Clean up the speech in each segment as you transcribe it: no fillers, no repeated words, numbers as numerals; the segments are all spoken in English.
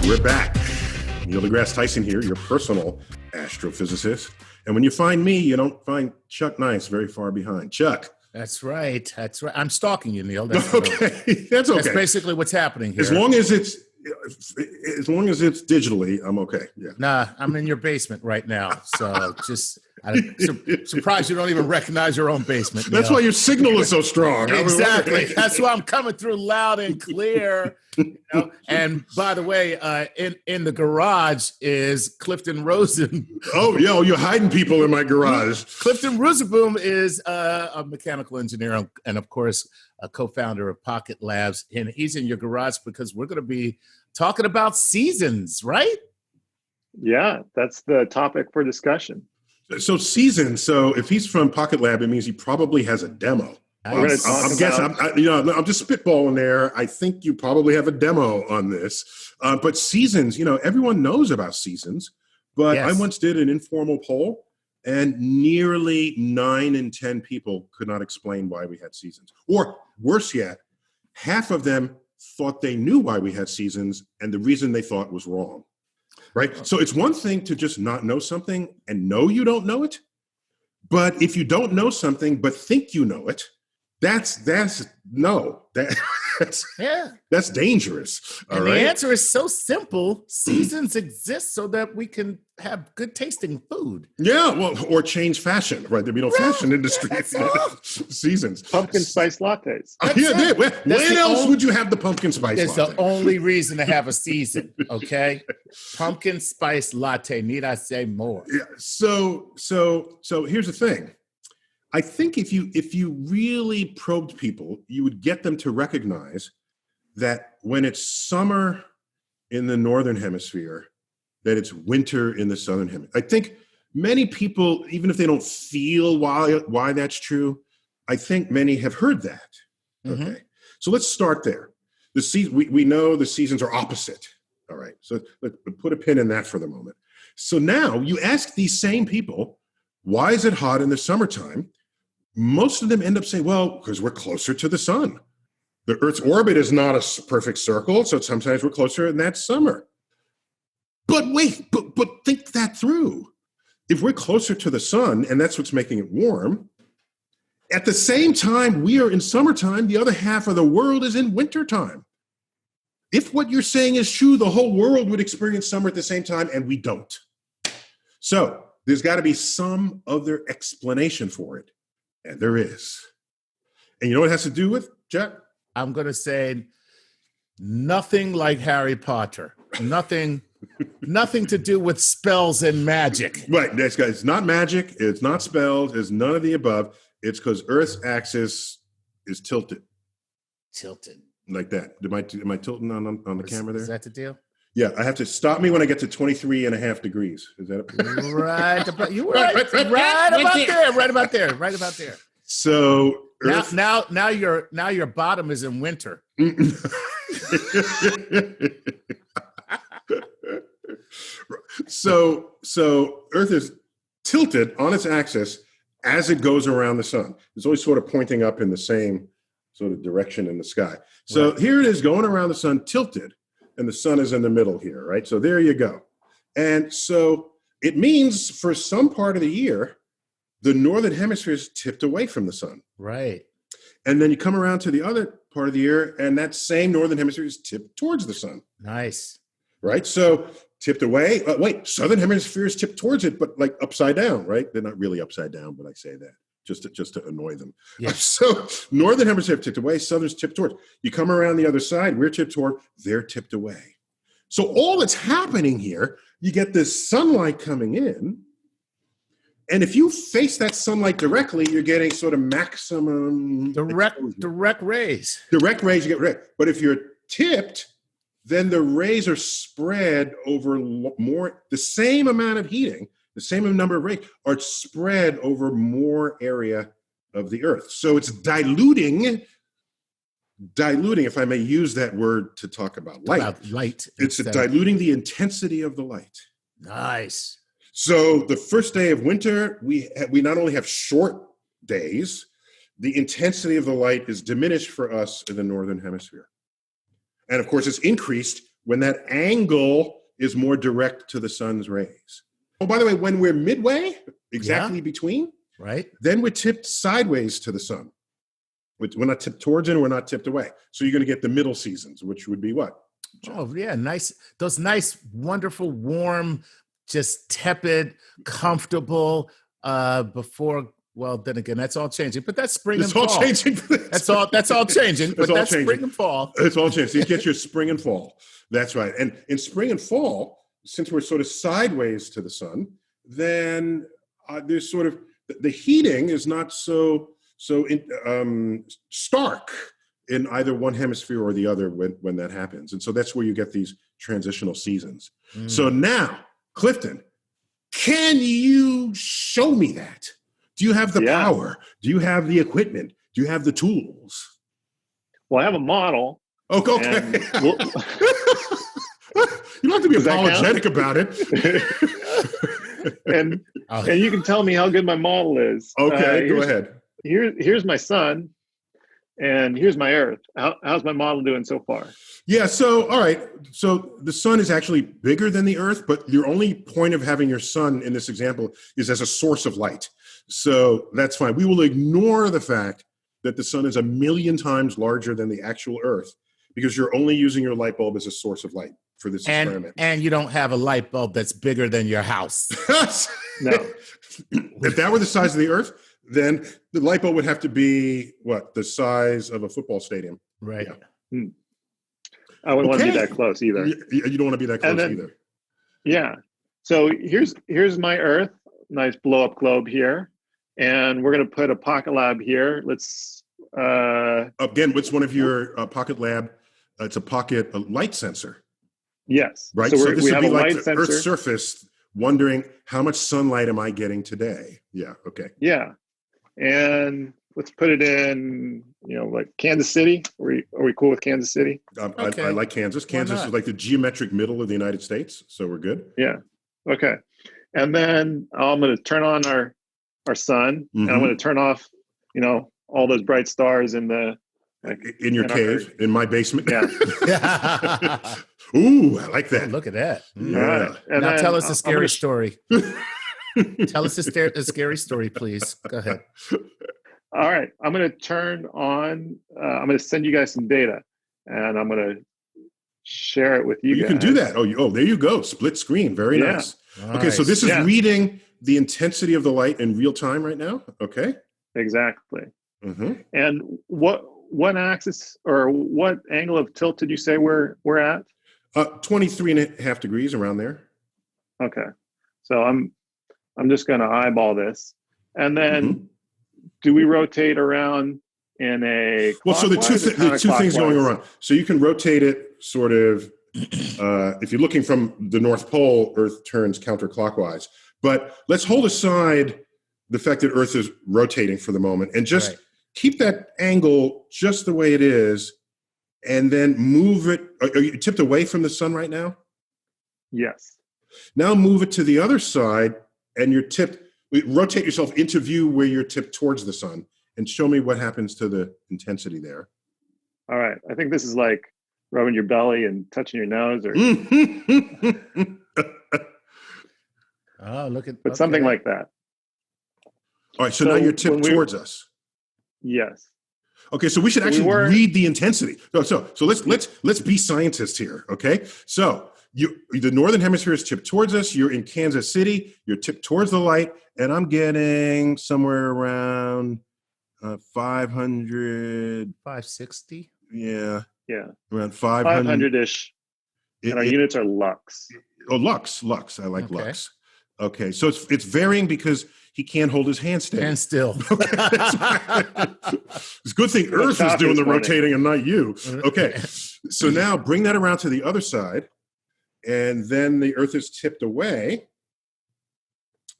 We're back. Neil deGrasse Tyson here, your personal astrophysicist. And when you find me, you don't find Chuck Nice very far behind. Chuck. That's right. That's right. I'm stalking you, Neil. That's okay. That's okay. That's basically what's happening here. As long as it's digitally, I'm okay. Yeah. Nah, I'm in your basement right now. So I'm surprised you don't even recognize your own basement, Neil. That's why your signal is so strong. Exactly. That's why I'm coming through loud and clear. You know? And by the way, in the garage is Clifton Rosen. Oh, yeah. You're hiding people in my garage. Clifton Rosenboom is a mechanical engineer and, of course, a co-founder of Pocket Labs. And he's in your garage because we're going to be talking about seasons, right? Yeah, that's the topic for discussion. So seasons. So if he's from Pocket Lab, it means he probably has a demo. I'm just spitballing there. I think you probably have a demo on this. But seasons, everyone knows about seasons. But yes. I once did an informal poll, and nearly 9 in 10 people could not explain why we had seasons. Or worse yet, half of them thought they knew why we had seasons, and the reason they thought was wrong. Right? So it's one thing to just not know something and know you don't know it. But if you don't know something but think you know it, that's dangerous. And the answer is so simple. Seasons exist so that we can have good tasting food. Yeah, well, or change fashion, right? There'd be no fashion industry. Seasons. Pumpkin spice lattes. When else would you have the pumpkin spice latte? It's the only reason to have a season, okay? Pumpkin spice latte. Need I say more? Yeah. So here's the thing. I think if you really probed people, you would get them to recognize that when it's summer in the northern hemisphere, that it's winter in the southern hemisphere. I think many people, even if they don't feel why that's true, I think many have heard that. Mm-hmm. Okay, so let's start there. We know the seasons are opposite. All right, so let's put a pin in that for the moment. So now you ask these same people, why is it hot in the summertime? Most of them end up saying, well, because we're closer to the sun. The Earth's orbit is not a perfect circle, so sometimes we're closer, and that's summer. But wait, but think that through. If we're closer to the sun, and that's what's making it warm, at the same time we are in summertime, the other half of the world is in wintertime. If what you're saying is true, the whole world would experience summer at the same time, and we don't. So there's got to be some other explanation for it. And there is. And you know what it has to do with, Jack? I'm going to say nothing like Harry Potter. Nothing to do with spells and magic. Right. It's not magic. It's not spells. It's none of the above. It's because Earth's axis is tilted. Tilted. Like that. Am I tilting on the camera there? Is that the deal? Yeah, I have to stop me when I get to 23.5 degrees. Is that it? Right about there. Right about there. So Earth, now your bottom is in winter. So Earth is tilted on its axis as it goes around the sun. It's always sort of pointing up in the same sort of direction in the sky. So right. Here it is going around the sun tilted. And the sun is in the middle here, right? So there you go. And so it means for some part of the year, the northern hemisphere is tipped away from the sun. Right. And then you come around to the other part of the year, and that same northern hemisphere is tipped towards the sun. Nice. Right? So tipped away. Southern hemisphere is tipped towards it, but like upside down, right? They're not really upside down, but I say that just to annoy them. Yeah. So northern hemisphere tipped away, southern's tipped towards. You come around the other side, we're tipped toward, they're tipped away. So all that's happening here, you get this sunlight coming in, and if you face that sunlight directly, you're getting sort of maximum direct rays. Direct rays, you get red. But if you're tipped, then the rays are spread over more, the same amount of heating, the same number of rays are spread over more area of the Earth. So it's diluting, if I may use that word to talk about light. It's diluting the intensity of the light. Nice. So the first day of winter, we not only have short days, the intensity of the light is diminished for us in the northern hemisphere. And of course, it's increased when that angle is more direct to the sun's rays. Oh, by the way, when we're midway, exactly between, Right. then we're tipped sideways to the sun. We're not tipped towards it, and we're not tipped away. So you're going to get the middle seasons, which would be what? Oh, yeah. Nice. Those nice, wonderful, warm, just tepid, comfortable before. Well, then again, that's all changing. But that's spring It's and all fall. changing. That's all changing. But all that's changing. spring and fall. It's all changing. So you get your spring and fall. That's right. And in spring and fall, since we're sort of sideways to the sun, then there's sort of the heating is not so stark in either one hemisphere or the other when that happens. And so that's where you get these transitional seasons. So now, Clifton, can you show me that? Do you have the power? Do you have the equipment? Do you have the tools? Well, I have a model. Oh, okay. You don't have to be apologetic about it. and you can tell me how good my model is. Okay, go ahead. Here's my sun, and here's my Earth. How's my model doing so far? Yeah, so, all right. So the sun is actually bigger than the Earth, but your only point of having your sun in this example is as a source of light. So that's fine. We will ignore the fact that the sun is 1 million times larger than the actual Earth because you're only using your light bulb as a source of light for this experiment. And you don't have a light bulb that's bigger than your house. No. If that were the size of the Earth, then the light bulb would have to be, what, the size of a football stadium. Right. Yeah. I wouldn't want to be that close either. You don't want to be that close either. Yeah. So here's my Earth, nice blow up globe here. And we're going to put a Pocket Lab here. Let's again, what's one of your Pocket Lab? It's a light sensor. Yes. Right. So, So this we would have be a like light the sensor. Earth's surface, wondering how much sunlight am I getting today? Yeah. Okay. Yeah. And let's put it in, like Kansas City. Are we cool with Kansas City? I like Kansas. Kansas is like the geometric middle of the United States, so we're good. Yeah. Okay. And then I'm going to turn on our sun, and I'm going to turn off, all those bright stars in the in your cave, in my basement. Yeah. Ooh, I like that. Oh, look at that. Yeah. All right. And Now then tell us a I'm scary gonna story. Tell us a scary story, please. Go ahead. All right. I'm going to turn on, I'm going to send you guys some data, and I'm going to share it with you You guys. can do that. Oh, there you go. Split screen. Very nice. Okay, so this is reading the intensity of the light in real time right now. Okay. Exactly. Mm-hmm. And what axis or what angle of tilt did you say we're at? 23.5 degrees, around there. Okay. So I'm just going to eyeball this. And then do we rotate around in a Well, so the two things going around. So you can rotate it sort of, if you're looking from the North Pole, Earth turns counterclockwise. But let's hold aside the fact that Earth is rotating for the moment and just keep that angle just the way it is and then move it. Are you tipped away from the sun right now? Yes. Now move it to the other side and you're tipped. Rotate yourself into view where you're tipped towards the sun and show me what happens to the intensity there. All right. I think this is like rubbing your belly and touching your nose or Oh, look at but something like that. All right, so now you're tipped towards us. Yes. Okay, so we should actually read the intensity. So let's be scientists here. Okay, so the northern hemisphere is tipped towards us. You're in Kansas City. You're tipped towards the light, and I'm getting somewhere around 500, 560. Yeah, around 500-ish. And our units are lux. Oh, lux. I like lux. Okay, so it's varying because he can't hold his hand steady. And still. Okay, it's a good thing Earth is doing the rotating and not you. Okay, so now bring that around to the other side, and then the Earth is tipped away.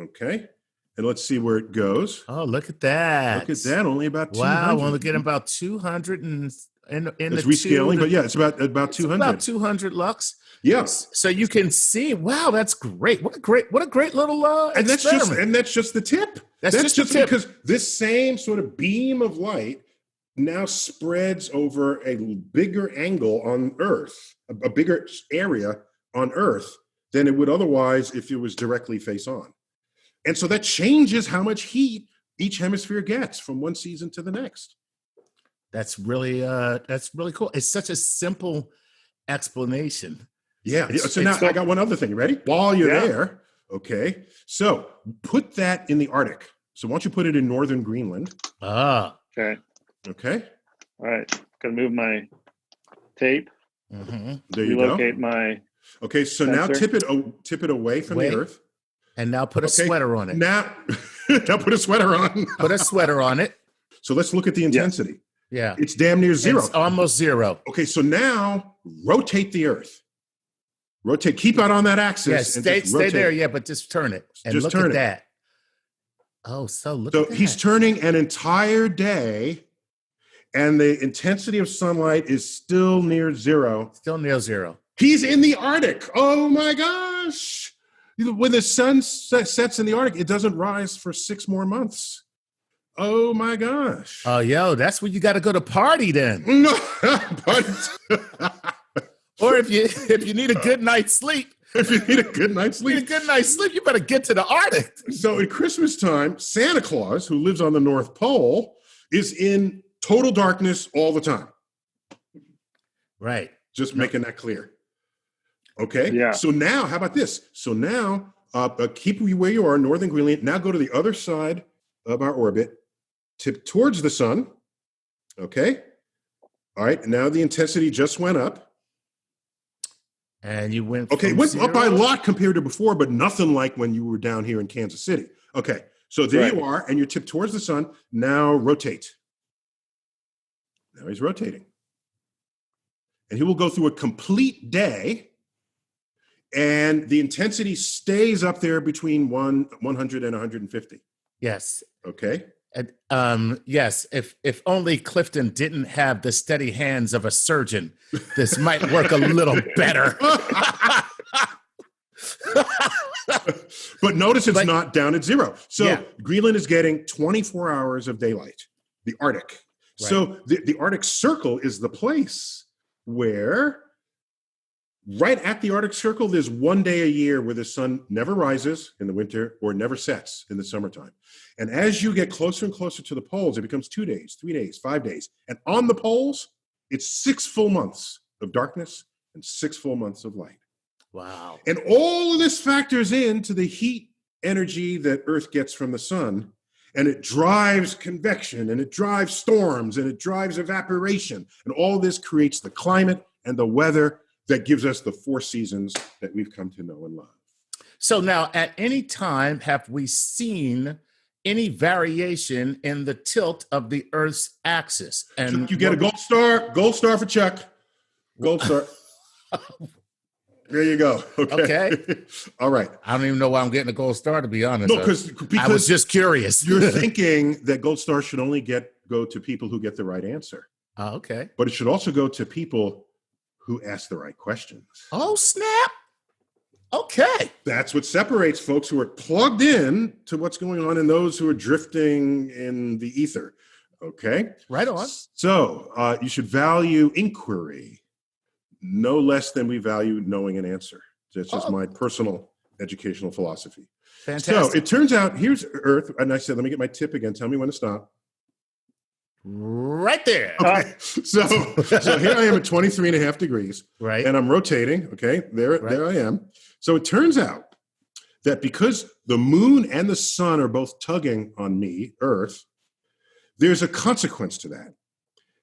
Okay, and let's see where it goes. Oh, look at that. Look at that, only about 200. Wow, we're only getting about 200 and it's rescaling, but yeah, it's about 200. About 200 lux. Yes. So you can see, wow, that's great. What a great little and experiment. that's just the tip. That's just the tip. Because this same sort of beam of light now spreads over a bigger angle on Earth, a bigger area on Earth than it would otherwise if it was directly face on. And so that changes how much heat each hemisphere gets from one season to the next. That's really cool. It's such a simple explanation. Yeah. So now I got one other thing. You ready? While you're there, okay. So put that in the Arctic. So why don't you put it in northern Greenland? Okay. Okay. All right. Gonna move my tape. Mm-hmm. There you Relocate go. my. Okay. So sensor. now tip it away from the Earth. And now put a sweater on it. Now put a sweater on. Put a sweater on it. So let's look at the intensity. Yeah. It's damn near zero. It's almost zero. Okay, so now rotate the Earth. Rotate, keep out on that axis. Yeah, stay there. Yeah, but just turn it and Just look turn at it. that. Oh, so look So at that. he's turning an entire day, and the intensity of sunlight is still near zero. Still near zero. He's in the Arctic. Oh my gosh. When the sun sets in the Arctic, it doesn't rise for 6 more months. Oh my gosh. Oh, yo, that's when you got to go to party then. No, Or if you need a good night's sleep, if you need a good night's sleep. You better get to the Arctic. So at Christmas time, Santa Claus, who lives on the North Pole, is in total darkness all the time. Right. Just making that clear. Okay. Yeah. So now, how about this? So now, keep you where you are, northern Greenland. Now go to the other side of our orbit, tip towards the sun. Okay. All right. Now the intensity just went up. And you went. Okay, from went zero? up by a lot compared to before, but nothing like when you were down here in Kansas City. Okay, so there you are, and you're tipped towards the sun. Now rotate. Now he's rotating. And he will go through a complete day, and the intensity stays up there between 100 and 150. Yes. Okay. And, yes. If only Clifton didn't have the steady hands of a surgeon, this might work a little better. But notice it's not down at zero. So Greenland is getting 24 hours of daylight, the Arctic. Right. So the Arctic Circle is the place where, right at the Arctic Circle, there's one day a year where the sun never rises in the winter or never sets in the summertime. And as you get closer and closer to the poles, it becomes 2 days, 3 days, 5 days. And on the poles, it's 6 full months of darkness and 6 full months of light. Wow. And all of this factors into the heat energy that Earth gets from the sun. And it drives convection, and it drives storms, and it drives evaporation. And all this creates the climate and the weather that gives us the 4 seasons that we've come to know and love. So now, at any time, have we seen any variation in the tilt of the Earth's axis? And you get a gold star for Chuck. Gold star. There you go. Okay. All right. I don't even know why I'm getting a gold star, to be honest. No, because I was just curious. You're thinking that gold star should only go to people who get the right answer. Oh, okay. But it should also go to people who ask the right questions. Oh, snap. Okay. That's what separates folks who are plugged in to what's going on and those who are drifting in the ether. Okay. Right on. So you should value inquiry no less than we value knowing an answer. That's just my personal educational philosophy. Fantastic. So it turns out, here's Earth. And I said, let me get my tip again. Tell me when to stop. Right there. Okay. So here I am at 23 and a half degrees. Right. And I'm rotating. Okay. There I am. So it turns out that because the moon and the sun are both tugging on me, Earth, there's a consequence to that.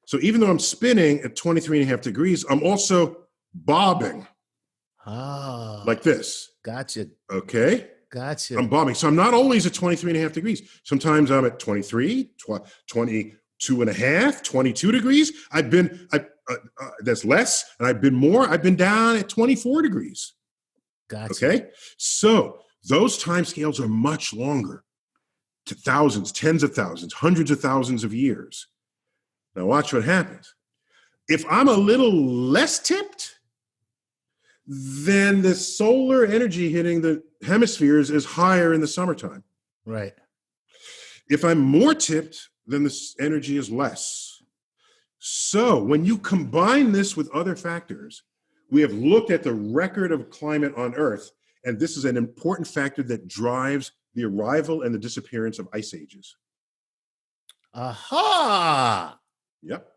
So even though I'm spinning at 23 and a half degrees, I'm also bobbing like this. Gotcha. Okay. Gotcha. I'm bobbing. So I'm not always at 23 and a half degrees. Sometimes I'm at 23, 22 and a half, 22 degrees. That's less. And I've been more. I've been down at 24 degrees. Gotcha. Okay. So those time scales are much longer, to thousands, tens of thousands, hundreds of thousands of years. Now watch what happens. If I'm a little less tipped, then the solar energy hitting the hemispheres is higher in the summertime. Right. If I'm more tipped, then the energy is less. So when you combine this with other factors, we have looked at the record of climate on Earth, and this is an important factor that drives the arrival and the disappearance of ice ages. Aha! Yep.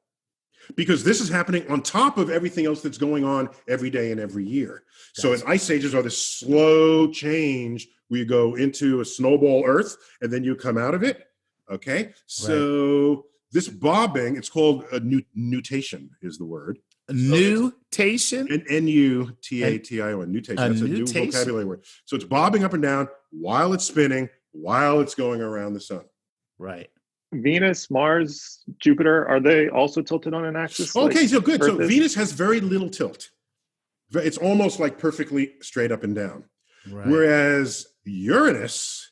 Because this is happening on top of everything else that's going on every day and every year. So as ice ages are this slow change, we go into a snowball Earth and then you come out of it. Okay. So this bobbing, it's called a nutation is the word. Nutation? An N-U-T-A-T-I-O-N, nutation. That's a new vocabulary word. So it's bobbing up and down while it's spinning, while it's going around the sun. Right. Venus, Mars, Jupiter, are they also tilted on an axis? Okay, like so good. So Earth is? Venus has very little tilt. It's almost like perfectly straight up and down. Right. Whereas Uranus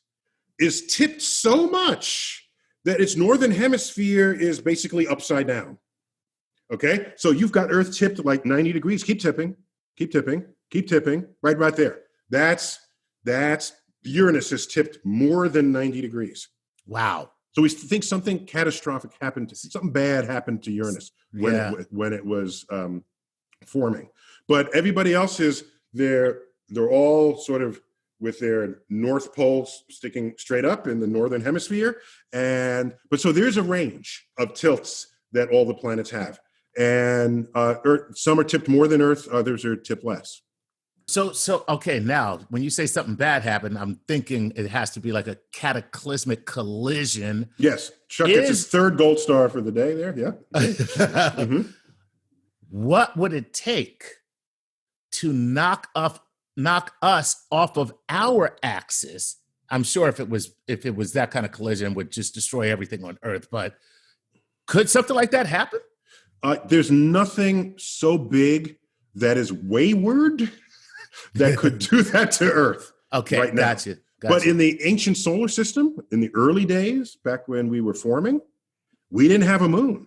is tipped so much that its northern hemisphere is basically upside down. Okay, so you've got Earth tipped like 90 degrees. Keep tipping, keep tipping, keep tipping. Right there. That's Uranus is tipped more than 90 degrees. Wow. So we think something catastrophic happened, something bad happened to Uranus when it was forming. But everybody else they're all sort of with their north poles sticking straight up in the northern hemisphere. But so there's a range of tilts that all the planets have. And some are tipped more than Earth, others are tipped less. So okay, now when you say something bad happened, I'm thinking it has to be like a cataclysmic collision. Yes, Chuck gets his third gold star for the day there. Yeah. Mm-hmm. What would it take to knock us off of our axis? I'm sure if it was that kind of collision, it would just destroy everything on Earth. But could something like that happen? There's nothing so big that is wayward that could do that to Earth. Okay, right now. Gotcha. But in the ancient solar system, in the early days, back when we were forming, we didn't have a moon.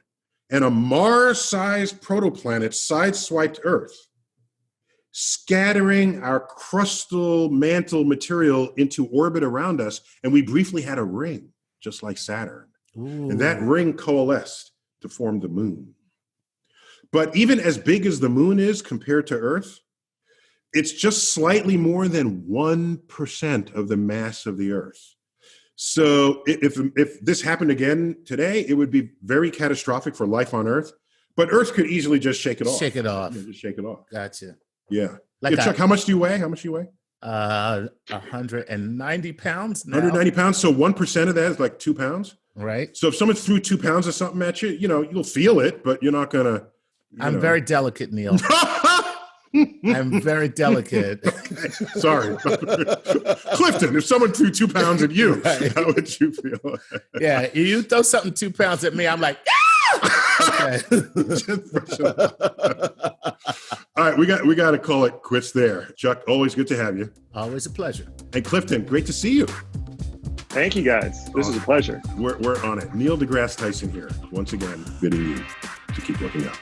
And a Mars-sized protoplanet sideswiped Earth, scattering our crustal mantle material into orbit around us, and we briefly had a ring, just like Saturn. Ooh. And that ring coalesced to form the moon. But even as big as the moon is compared to Earth, it's just slightly more than 1% of the mass of the Earth. So if this happened again today, it would be very catastrophic for life on Earth. But Earth could easily just shake it off. Shake it off. Yeah, just shake it off. Gotcha. Yeah. Like Chuck, how much do you weigh? 190 pounds now. 190 pounds. So 1% of that is like 2 pounds. Right. So if someone threw 2 pounds of something at you, you'll feel it, but you're not gonna. I'm very delicate, Neil. I'm very delicate. Okay. Sorry. Clifton, if someone threw 2 pounds at you, how would you feel? Yeah, you throw something 2 pounds at me, I'm like, okay. All right, we got to call it quits there. Chuck, always good to have you. Always a pleasure. And Clifton, great to see you. Thank you, guys. This is a pleasure. We're on it. Neil deGrasse Tyson here, once again, bidding you to keep looking up.